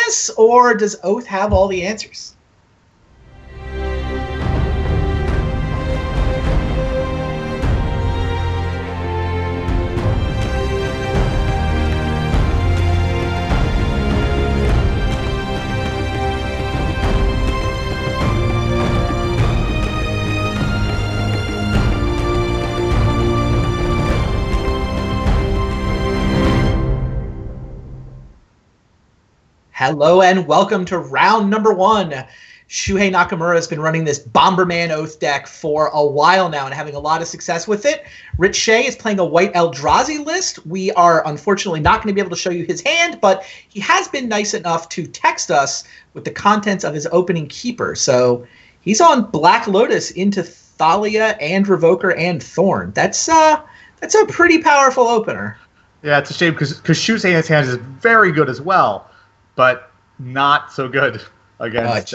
this, or does Oath have all the answers? Hello and welcome to round number 1. Shuhei Nakamura has been running this Bomberman Oath deck for a while now and having a lot of success with it. Rich Shay is playing a white Eldrazi list. We are unfortunately not going to be able to show you his hand, but he has been nice enough to text us with the contents of his opening keeper. So he's on Black Lotus into Thalia and Revoker and Thorn. That's a pretty powerful opener. Yeah, it's a shame because Shuhei's hand is very good as well, but not so good against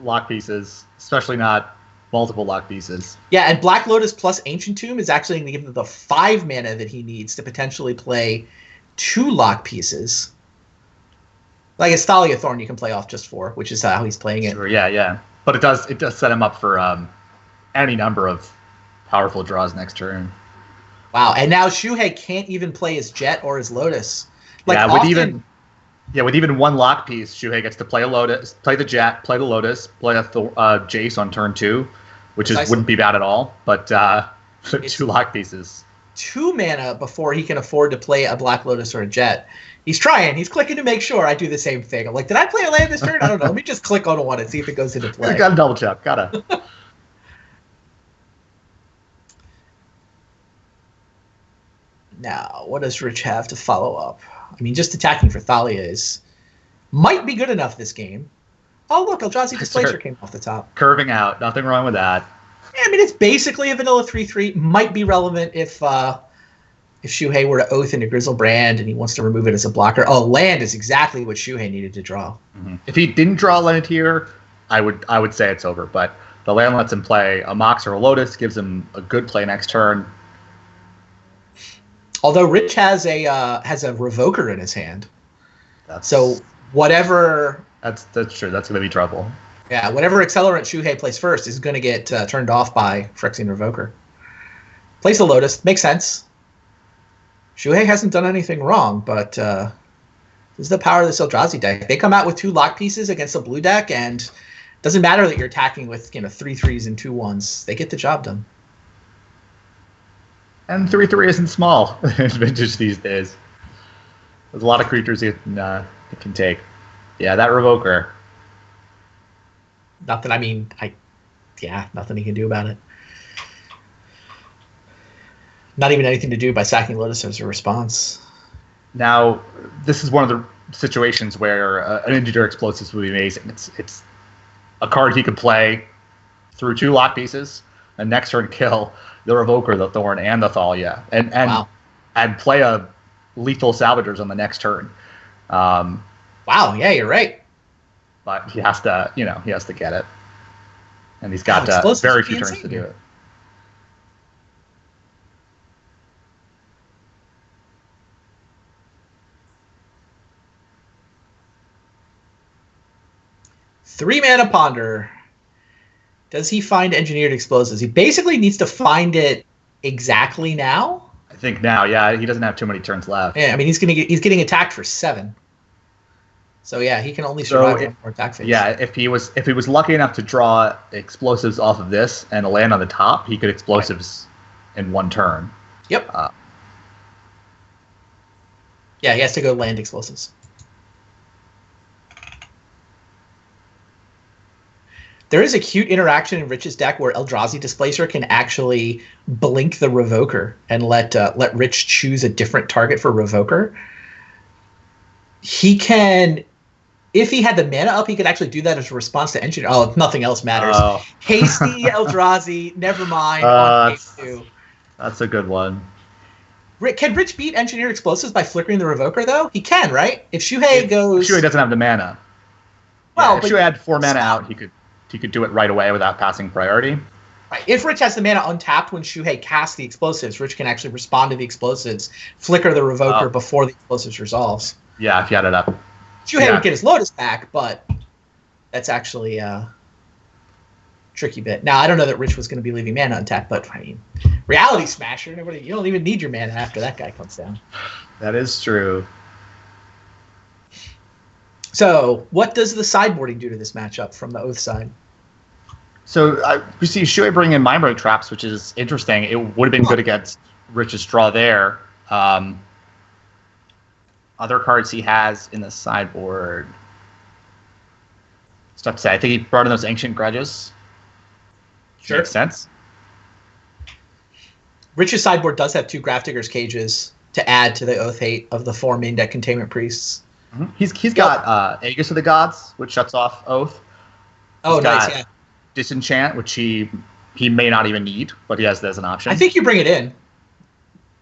lock pieces, especially not multiple lock pieces. Yeah, and Black Lotus plus Ancient Tomb is actually going to give him the 5 mana that he needs to potentially play 2 lock pieces. Like a Thalia Thorn you can play off just 4, which is how he's playing it. Sure, yeah. But it does set him up for any number of powerful draws next turn. Wow, and now Shuhei can't even play his Jet or his Lotus. With even 1 lock piece, Shuhei gets to play a Lotus, play the Jet, play the Lotus, play a Jace on turn 2, which wouldn't be bad at all. But 2 lock pieces. 2 mana before he can afford to play a Black Lotus or a Jet. He's trying. He's clicking to make sure. I do the same thing. I'm like, did I play a land this turn? I don't know. Let me just click on one and see if it goes into play. Gotta double check. Gotta. Now, what does Rich have to follow up? I mean, just attacking for Thalia might be good enough this game. Oh, look, Eldrazi Displacer came off the top. Curving out. Nothing wrong with that. Yeah, I mean, it's basically a vanilla 3/3. Might be relevant if Shuhei were to Oath into Grizzlebrand and he wants to remove it as a blocker. Oh, land is exactly what Shuhei needed to draw. Mm-hmm. If he didn't draw land here, I would say it's over. But the land lets him play a Mox or a Lotus, gives him a good play next turn. Although Rich has a Revoker in his hand, so whatever. That's true. That's going to be trouble. Yeah, whatever accelerant Shuhei plays first is going to get turned off by Phyrexian Revoker. Plays the Lotus, makes sense. Shuhei hasn't done anything wrong, but this is the power of this Eldrazi deck. They come out with 2 lock pieces against a blue deck, and it doesn't matter that you're attacking with 3/3s and 2/1s. They get the job done. And 3/3 isn't small in Vintage these days. There's a lot of creatures it can take. Yeah, that Revoker. Nothing he can do about it. Not even anything to do by sacking Lotus as a response. Now, this is one of the situations where an Engineer Explosives would be amazing. It's a card he could play through 2 lock pieces, and next turn kill the Revoker, the Thorn, and the Thalia, and play a lethal Salvagers on the next turn. Wow, yeah, you're right. But he has to get it, and he's got very few turns to do it. Three mana Ponder. Does he find Engineered Explosives? He basically needs to find it exactly now. I think now, yeah, he doesn't have too many turns left. Yeah, I mean he's getting attacked for 7. So yeah, he can only survive 1 more attack phase. Yeah, if he was lucky enough to draw explosives off of this and a land on the top, he could explosives in 1 turn. Yep. Yeah, he has to go land explosives. There is a cute interaction in Rich's deck where Eldrazi Displacer can actually blink the Revoker and let Rich choose a different target for Revoker. He can, if he had the mana up, he could actually do that as a response to Engineer. Oh, nothing else matters. Oh. Hasty Eldrazi, never mind. On game 2. That's a good one. Can Rich beat Engineer Explosives by flickering the Revoker, though? He can, right? If Shuhei goes... Shuhei doesn't have the mana. Well, if Shuhei had 4 mana out, he could do it right away without passing priority. Right. If Rich has the mana untapped when Shuhei casts the explosives, Rich can actually respond to the explosives, flicker the Revoker before the explosives resolves. Yeah, if you had it up. Shuhei would get his Lotus back, but that's actually a tricky bit. Now, I don't know that Rich was going to be leaving mana untapped, but I mean, Reality Smasher, you don't even need your mana after that guy comes down. That is true. So, what does the sideboarding do to this matchup from the Oath side? So we see Shuhei bring in Mind Break Traps, which is interesting. It would have been good against Rich's draw there. Other cards he has in the sideboard. Stuff to say. I think he brought in those Ancient Grudges. Sure. Makes sense. Rich's sideboard does have 2 Grafdigger's Cages to add to the Oath Hate of the 4 main deck Containment Priests. Mm-hmm. He's got Aegis of the Gods, which shuts off Oath. Oh, nice, yeah. Disenchant, which he may not even need, but he has that as an option. I think you bring it in.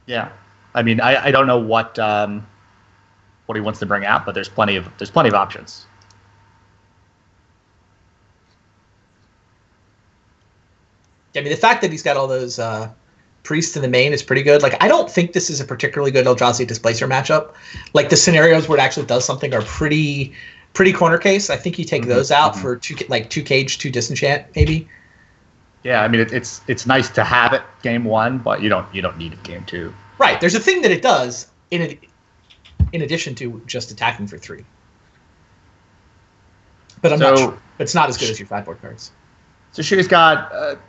Yeah. I mean, I don't know what he wants to bring out, but there's plenty of options. I mean, the fact that he's got all those priests in the main is pretty good. Like, I don't think this is a particularly good Eldrazi Displacer matchup. Like, the scenarios where it actually does something are pretty corner case. I think you take those out for 2 Cage, 2 Disenchant, maybe. Yeah, I mean, it's nice to have it game 1, but you don't need it game 2. Right. There's a thing that it does in addition to just attacking for 3. But not sure. It's not as good as your sideboard cards. So she's got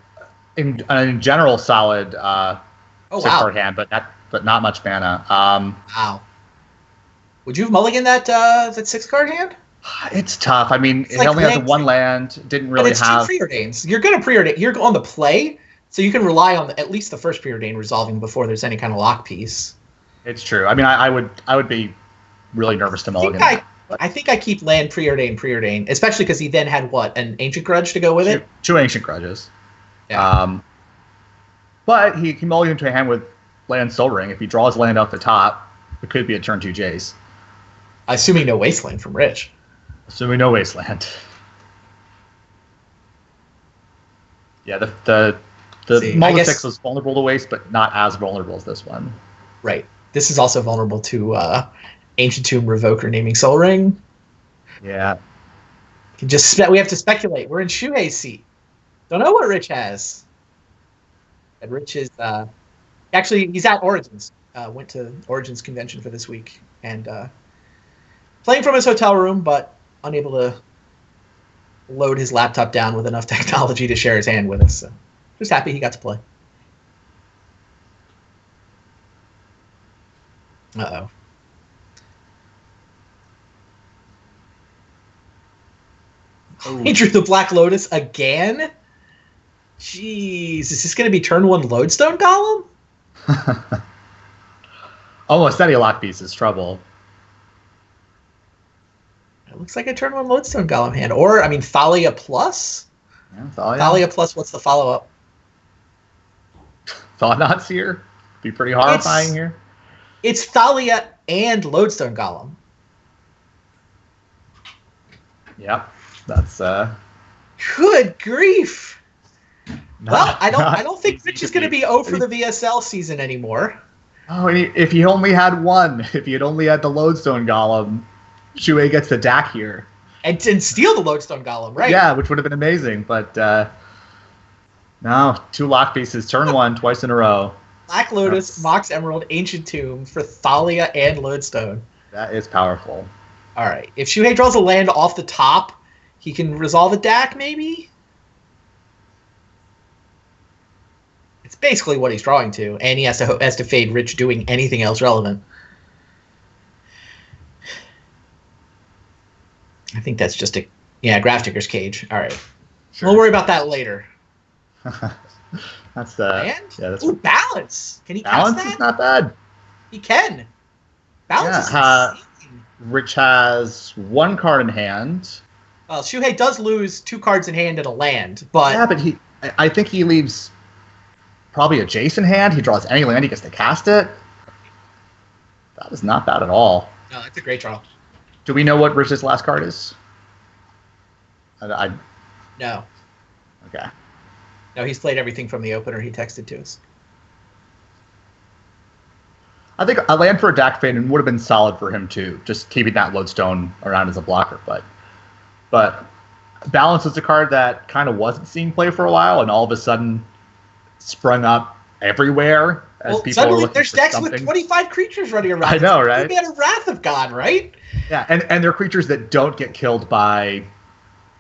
in general solid 6-card hand, but not much mana. Wow. Would you have mulliganed that 6-card hand? It's tough. I mean, it only has 1 land. Didn't really have 2 preordains. You're going to preordain. You're on the play, so you can rely on at least the first preordain resolving before there's any kind of lock piece. It's true. I mean, I would be really nervous to mulligan. I think I keep land preordain, especially because he then had an Ancient Grudge to go with it. 2 Ancient Grudges. Yeah. But he can mulligan to a hand with land Soul Ring. If he draws land off the top, it could be a turn 2 Jace. Assuming no Wasteland from Rich. Assuming no Wasteland. Yeah, the Multi 6 was vulnerable to waste, but not as vulnerable as this one. Right. This is also vulnerable to Ancient Tomb Revoker naming Soul Ring. Yeah. We have to speculate. We're in Shuhei's seat. Don't know what Rich has. And Rich is actually he's at Origins. Went to Origins convention for this week and playing from his hotel room, but unable to load his laptop down with enough technology to share his hand with us. So just happy he got to play. Uh-oh. He drew the Black Lotus again? Jeez, is this going to be turn 1 Lodestone Golem? Almost any lock piece is trouble. It looks like a turn 1 Lodestone Golem hand. Or, I mean, Thalia Plus? Yeah, Thalia. Thalia Plus, what's the follow-up? Thought-Knots here? Be pretty horrifying here. It's Thalia and Lodestone Golem. Yep. That's Good grief. Well, I don't think Rich is going to be 0 for the VSL season anymore. Oh, and if he only had 1, if he had only had the Lodestone Golem, Shuhei gets the DAC here. And steal the Lodestone Golem, right? Yeah, which would have been amazing, but no, 2 lock pieces, turn 1, twice in a row. Black Lotus, Mox Emerald, Ancient Tomb for Thalia and Lodestone. That is powerful. All right. If Shuhei draws a land off the top, he can resolve a DAC, maybe? It's basically what he's drawing to, and he has to fade Rich doing anything else relevant. I think that's just Grafdigger's Cage. All right. Sure. We'll worry about that later. That's the land? Yeah, that's Balance. Can he balance cast that? Is not bad. He can. Balance is insane. Rich has 1 card in hand. Well, Shuhei does lose 2 cards in hand and a land, but yeah, but I think he leaves probably a Jace in hand. He draws any land, he gets to cast it. That is not bad at all. No, that's a great draw. Do we know what Rich's last card is? No. Okay. No, he's played everything from the opener he texted to us. I think a land for a Dak fan would have been solid for him too, just keeping that lodestone around as a blocker. But Balance was a card that kind of wasn't seeing play for a while, and all of a sudden sprung up everywhere as people suddenly were looking there's for decks something. with 25 creatures running around. I know, right? You had a Wrath of God, right? Yeah, and they're creatures that don't get killed by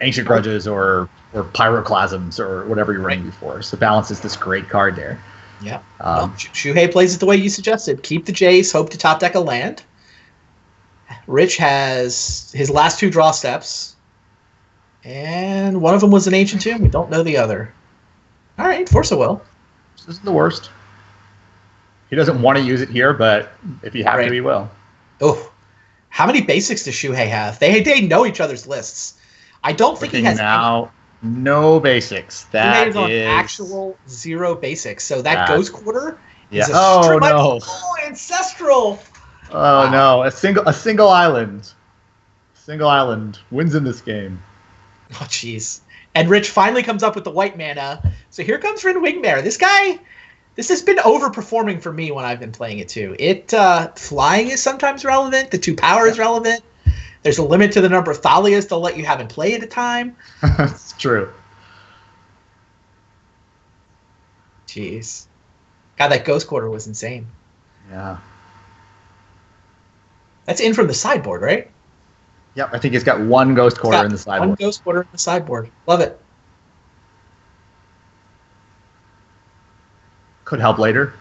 Ancient Grudges or Pyroclasms or whatever you're running before. So Balance is this great card there. Yeah. Shuhei plays it the way you suggested. Keep the Jace, hope to top deck a land. Rich has his last 2 draw steps. And one of them was an Ancient Tomb. We don't know the other. All right, Force of Will. This isn't the worst. He doesn't want to use it here, but if you have to, he will. Oh, how many basics does Shuhei have? They know each other's lists. I don't think he has now. No basics. That is on actual 0 basics. So that Ghost Quarter is ancestral. Oh no, a single island. Single island wins in this game. Oh jeez. And Rich finally comes up with the white mana. So here comes Rin Wingmare. This has been overperforming for me when I've been playing it too. Flying is sometimes relevant. The 2 power is relevant. There's a limit to the number of Thalias they'll let you have in play at a time. It's true. Jeez. God, that Ghost Quarter was insane. Yeah. That's in from the sideboard, right? Yep, I think he's got 1 Ghost Quarter in the sideboard. 1 Ghost Quarter in the sideboard. Love it. Could help later.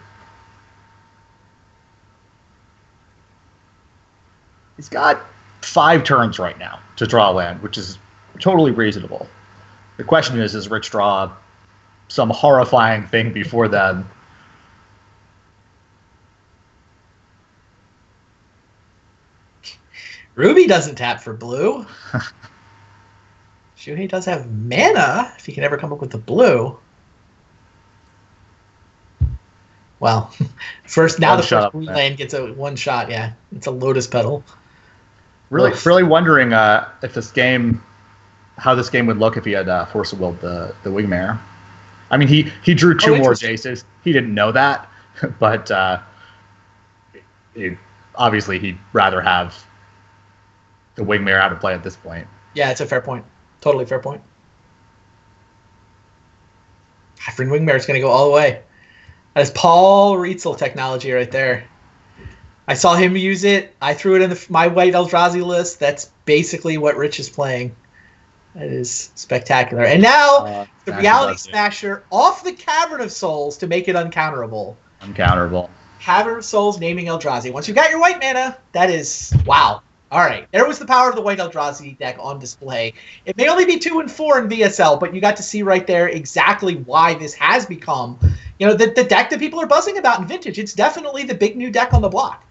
He's got 5 turns right now to draw a land, which is totally reasonable. The question is, does Rich draw some horrifying thing before then? Ruby doesn't tap for blue. Shuhei does have mana, if he can ever come up with the blue. Well, the first blue land gets a 1 shot, yeah. It's a Lotus Petal. Really wondering if how this game would look if he had Force of Will the Wingmare. I mean, he drew 2 more Jaces. He didn't know that, but obviously he'd rather have the Wingmare out of play at this point. Yeah, it's a fair point. Totally fair point. Rin Wingmare is going to go all the way. That is Paul Rietzel technology right there. I saw him use it. I threw it in my White Eldrazi list. That's basically what Rich is playing. That is spectacular. And now the Reality Smasher off the Cavern of Souls to make it uncounterable. Cavern of Souls naming Eldrazi. Once you got your white mana, that is wow. All right, there was the power of the White Eldrazi deck on display. It may only be 2 and 4 in VSL, but you got to see right there exactly why this has become, the deck that people are buzzing about in Vintage. It's definitely the big new deck on the block.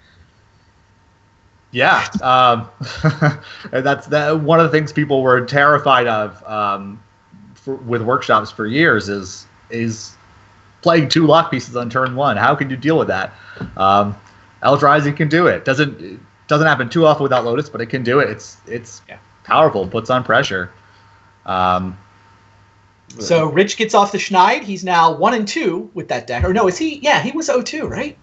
Yeah, and that's one of the things people were terrified of with workshops for years is playing 2 lock pieces on turn 1. How can you deal with that? Eldrazi can do it. Doesn't happen too often without Lotus, but it can do it. It's powerful. Puts on pressure. So Rich gets off the schneid. He's now 1 and 2 with that deck. Or no, is he? Yeah, he was 0-2, right?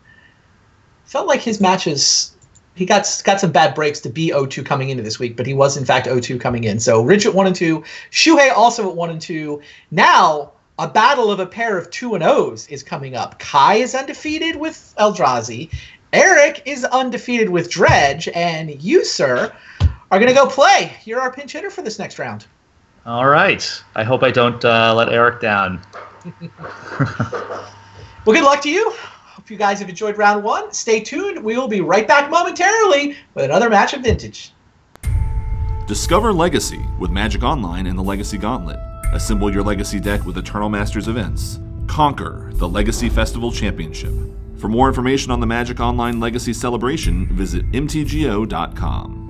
Felt like his matches. He got some bad breaks to be 0-2 coming into this week, but he was in fact 0-2 coming in. So Rich at 1 and 2, Shuhei also at 1 and 2. Now a battle of a pair of 2 and 0s is coming up. Kai is undefeated with Eldrazi. Eric is undefeated with Dredge, and you, sir, are going to go play. You're our pinch hitter for this next round. All right. I hope I don't let Eric down. Well, good luck to you. Hope you guys have enjoyed round 1. Stay tuned. We will be right back momentarily with another match of Vintage. Discover Legacy with Magic Online and the Legacy Gauntlet. Assemble your Legacy deck with Eternal Masters events. Conquer the Legacy Festival Championship. For more information on the Magic Online Legacy celebration, visit mtgo.com.